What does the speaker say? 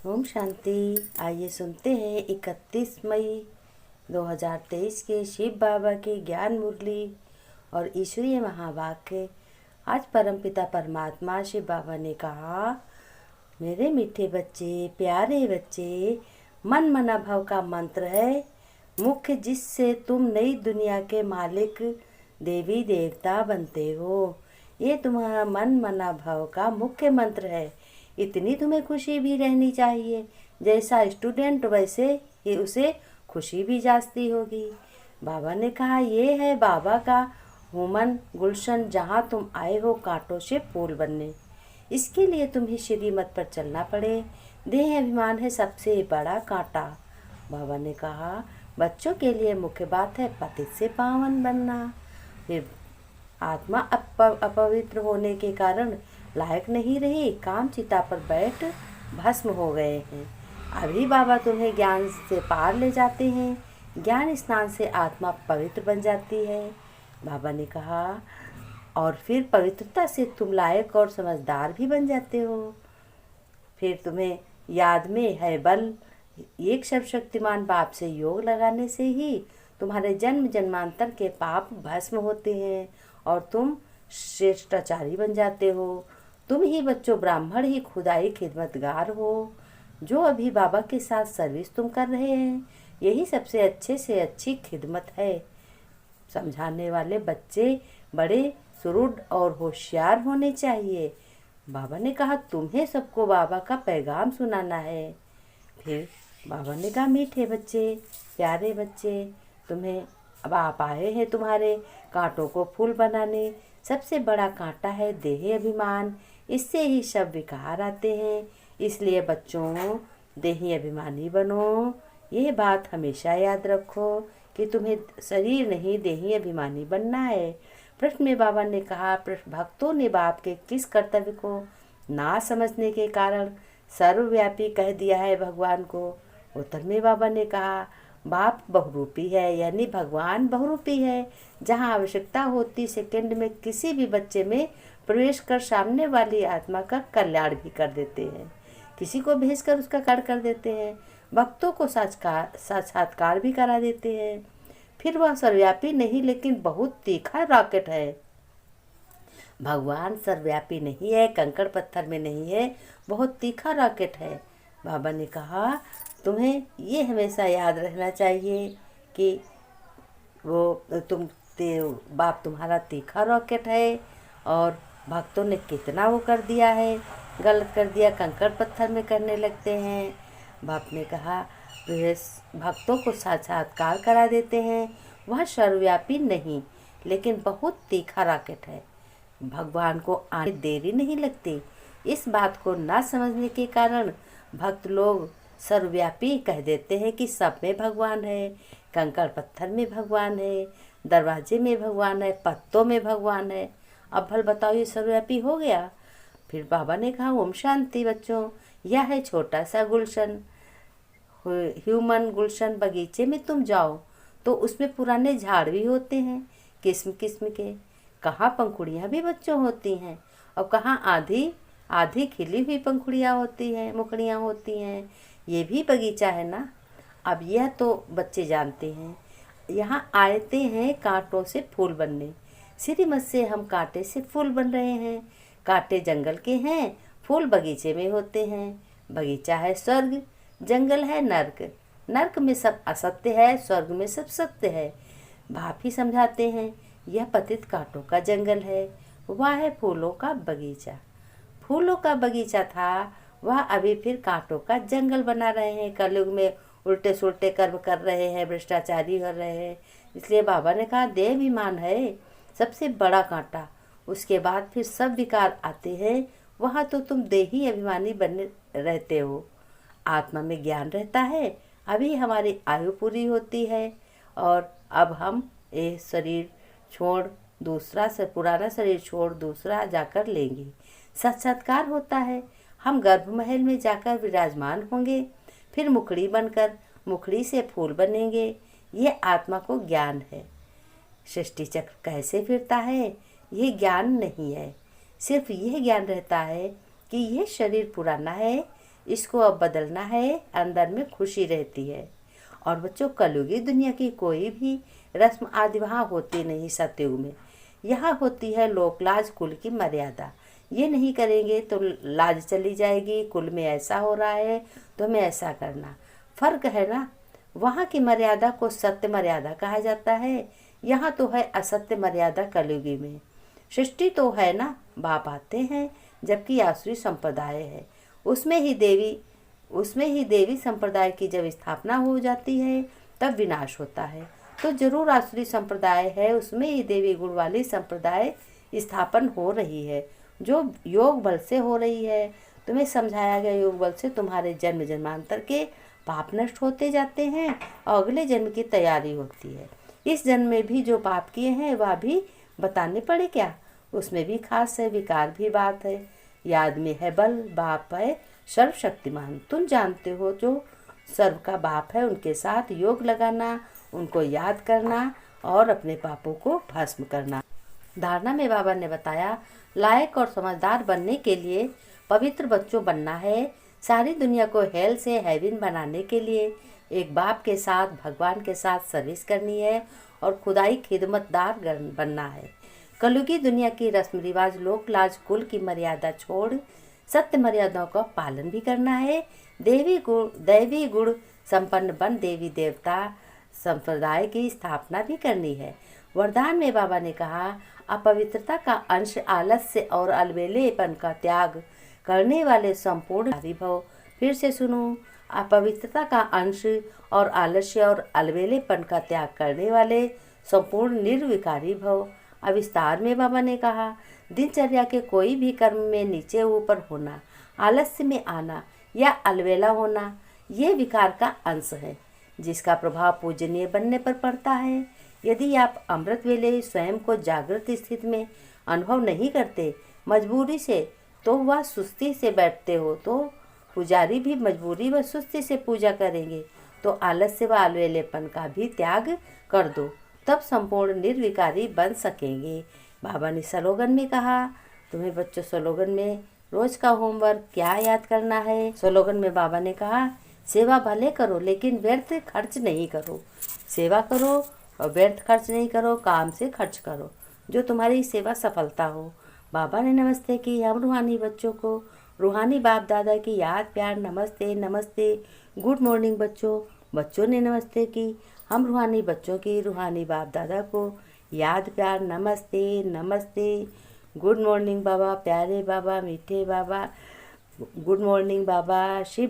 ओम शांति। आइए सुनते हैं 31 मई 2023 के शिव बाबा की ज्ञान मुरली और ईश्वरीय महावाक्य। आज परमपिता परमात्मा शिव बाबा ने कहा, मेरे मीठे बच्चे, प्यारे बच्चे, मन मना भव का मंत्र है मुख्य, जिससे तुम नई दुनिया के मालिक देवी देवता बनते हो। ये तुम्हारा मन मना भव का मुख्य मंत्र है। इतनी तुम्हें खुशी भी रहनी चाहिए। जैसा स्टूडेंट वैसे ही उसे खुशी भी जाती होगी। बाबा ने कहा, ये है बाबा का हुमन गुलशन, जहाँ तुम आए हो कांटों से फूल बनने। इसके लिए तुम्हें श्रीमत पर चलना पड़े। देह अभिमान है सबसे बड़ा कांटा। बाबा ने कहा, बच्चों के लिए मुख्य बात है पतित से पावन बनना। फिर आत्मा अपवित्र होने के कारण लायक नहीं रही, काम चिता पर बैठ भस्म हो गए हैं। अभी बाबा तुम्हें ज्ञान से पार ले जाते हैं। ज्ञान स्नान से आत्मा पवित्र बन जाती है। बाबा ने कहा, और फिर पवित्रता से तुम लायक और समझदार भी बन जाते हो। फिर तुम्हें याद में है बल। एक सर्वशक्तिमान बाप से योग लगाने से ही तुम्हारे जन्म जन्मांतर के पाप भस्म होते हैं और तुम श्रेष्ठाचारी बन जाते हो। तुम ही बच्चों ब्राह्मण ही खुदाई खिदमतगार हो। जो अभी बाबा के साथ सर्विस तुम कर रहे हैं, यही सबसे अच्छे से अच्छी खिदमत है। समझाने वाले बच्चे बड़े सुरुड और होशियार होने चाहिए। बाबा ने कहा, तुम्हें सबको बाबा का पैगाम सुनाना है। फिर बाबा ने कहा, मीठे बच्चे, प्यारे बच्चे, तुम्हें अब आप आए हैं तुम्हारे कांटों को फूल बनाने। सबसे बड़ा कांटा है देह अभिमान। इससे ही सब विकार आते हैं। इसलिए बच्चों, देही अभिमानी बनो। ये बात हमेशा याद रखो कि तुम्हें शरीर नहीं देही अभिमानी बनना है। प्रश्न में बाबा ने कहा, भक्तों ने बाप के किस कर्तव्य को ना समझने के कारण सर्वव्यापी कह दिया है भगवान को। उत्तर में बाबा ने कहा, बाप बहुरूपी है, यानी भगवान बहुरूपी है। जहाँ आवश्यकता होती सेकंड में किसी भी बच्चे में प्रवेश कर सामने वाली आत्मा का कल्याण भी कर देते हैं। किसी को भेजकर उसका कार्य कर देते हैं। भक्तों को साक्षात्कार भी करा देते हैं। फिर वह सर्वव्यापी नहीं, लेकिन बहुत तीखा रॉकेट है। भगवान सर्वव्यापी नहीं है, कंकड़ पत्थर में नहीं है, बहुत तीखा रॉकेट है। बाबा ने कहा, तुम्हें ये हमेशा याद रहना चाहिए कि वो बाप तुम्हारा तीखा रॉकेट है और भक्तों ने कितना वो कर दिया है, गलत कर दिया, कंकड़ पत्थर में करने लगते हैं। बाप ने कहा, भक्तों को साक्षात्कार करा देते हैं। वह सर्वव्यापी नहीं, लेकिन बहुत तीखा रॉकेट है। भगवान को आने देरी नहीं लगती। इस बात को ना समझने के कारण भक्त लोग सर्वव्यापी कह देते हैं कि सब में भगवान है, कंकड़ पत्थर में भगवान है, दरवाजे में भगवान है, पत्तों में भगवान है। अब भल बताओ, ये सर्वव्यापी हो गया। फिर बाबा ने कहा, ओम शांति बच्चों, यह है छोटा सा गुलशन, ह्यूमन गुलशन। बगीचे में तुम जाओ तो उसमें पुराने झाड़ भी होते हैं, किस्म किस्म के। कहाँ पंखुड़ियाँ भी बच्चों होती हैं और कहाँ आधी आधी खिली हुई पंखुड़ियाँ होती हैं, मुकड़ियाँ होती हैं। ये भी बगीचा है ना। अब यह तो बच्चे जानते हैं। यहाँ आते हैं कांटों से फूल बनने। श्रीमत से हम कांटे से फूल बन रहे हैं। कांटे जंगल के हैं, फूल बगीचे में होते हैं। बगीचा है स्वर्ग, जंगल है नर्क। नर्क में सब असत्य है, स्वर्ग में सब सत्य है। बाप ही समझाते हैं, यह पतित कांटों का जंगल है, वह है फूलों का बगीचा। फूलों का बगीचा था, वह अभी फिर कांटों का जंगल बना रहे हैं। कलयुग में उल्टे सुल्टे कर्म कर रहे हैं, भ्रष्टाचारी कर रहे हैं। इसलिए बाबा ने कहा, देह अभिमान है सबसे बड़ा कांटा। उसके बाद फिर सब विकार आते हैं। वहाँ तो तुम देही अभिमानी बने रहते हो। आत्मा में ज्ञान रहता है। अभी हमारी आयु पूरी होती है और अब हम ये शरीर छोड़ दूसरा से पुराना शरीर छोड़ दूसरा जाकर लेंगे। साक्षात्कार होता है। हम गर्भ महल में जाकर विराजमान होंगे, फिर मुखड़ी बनकर मुखड़ी से फूल बनेंगे। ये आत्मा को ज्ञान है। सृष्टि चक्र कैसे फिरता है, ये ज्ञान नहीं है। सिर्फ यह ज्ञान रहता है कि यह शरीर पुराना है, इसको अब बदलना है, अंदर में खुशी रहती है। और बच्चों, कलयुगी दुनिया की कोई भी रस्म आदि वहाँ होती नहीं सतयुग में। यहाँ होती है लोक लाज, कुल की मर्यादा। ये नहीं करेंगे तो लाज चली जाएगी, कुल में ऐसा हो रहा है तो हमें ऐसा करना। फर्क है ना। वहाँ की मर्यादा को सत्य मर्यादा कहा जाता है, यहाँ तो है असत्य मर्यादा कलयुगी में। सृष्टि तो है ना, बाप आते हैं, जबकि आसुरी संप्रदाय है। उसमें ही देवी संप्रदाय की जब स्थापना हो जाती है तब विनाश होता है। तो जरूर आसुरी संप्रदाय है, उसमें ही देवी गुण वाली संप्रदाय स्थापन हो रही है, जो योग बल से हो रही है। तुम्हें समझाया गया योग बल से तुम्हारे जन्म जन्मांतर के पाप नष्ट होते जाते हैं और अगले जन्म की तैयारी होती है। इस जन्म में भी जो पाप किए हैं वह भी बताने पड़े क्या? उसमें भी खास है, विकार भी बात है। याद में है बल, बाप है सर्वशक्तिमान। तुम जानते हो जो सर्व का बाप है, उनके साथ योग लगाना, उनको याद करना और अपने पापों को भस्म करना। धारणा में बाबा ने बताया, लायक और समझदार बनने के लिए पवित्र बच्चों बनना है। सारी दुनिया को हेल से हेवन बनाने के लिए एक बाप के साथ, भगवान के साथ सर्विस करनी है और खुदाई खिदमतदार बनना है। कलयुगी दुनिया की रस्म रिवाज, लोक लाज, कुल की मर्यादा छोड़ सत्य मर्यादाओं का पालन भी करना है। दैवी गुण संपन्न बन देवी देवता संप्रदाय की स्थापना भी करनी है। वरदान में बाबा ने कहा, अपवित्रता का अंश, आलस्य और अलबेलेपन का त्याग करने वाले संपूर्ण भव। फिर से सुनो, अपवित्रता का अंश और आलस्य और अलबेलेपन का त्याग करने वाले संपूर्ण निर्विकारी भव। विस्तार में बाबा ने कहा, दिनचर्या के कोई भी कर्म में नीचे ऊपर होना, आलस्य में आना या अलवेला होना, ये विकार का अंश है, जिसका प्रभाव पूजनीय बनने पर पड़ता है। यदि आप अमृत वेले स्वयं को जागृत स्थिति में अनुभव नहीं करते मजबूरी से, तो वह सुस्ती से बैठते हो, तो पुजारी भी मजबूरी व सुस्ती से पूजा करेंगे। तो आलस्य व अलवेलेपन का भी त्याग कर दो, तब संपूर्ण निर्विकारी बन सकेंगे। बाबा ने स्लोगन में कहा, तुम्हें बच्चों स्लोगन में रोज का होमवर्क क्या याद करना है। स्लोगन में बाबा ने कहा, सेवा भले करो लेकिन व्यर्थ खर्च नहीं करो। सेवा करो और व्यर्थ खर्च नहीं करो, काम से खर्च करो जो तुम्हारी सेवा सफलता हो। बाबा ने नमस्ते की हम रूहानी बच्चों को, रूहानी बाप दादा की याद प्यार नमस्ते नमस्ते। गुड मॉर्निंग बच्चों। बच्चों ने नमस्ते की हम रूहानी बच्चों की, रूहानी बाप दादा को याद प्यार नमस्ते नमस्ते। गुड मॉर्निंग बाबा, प्यारे बाबा, मीठे बाबा, गुड मॉर्निंग बाबा, शिव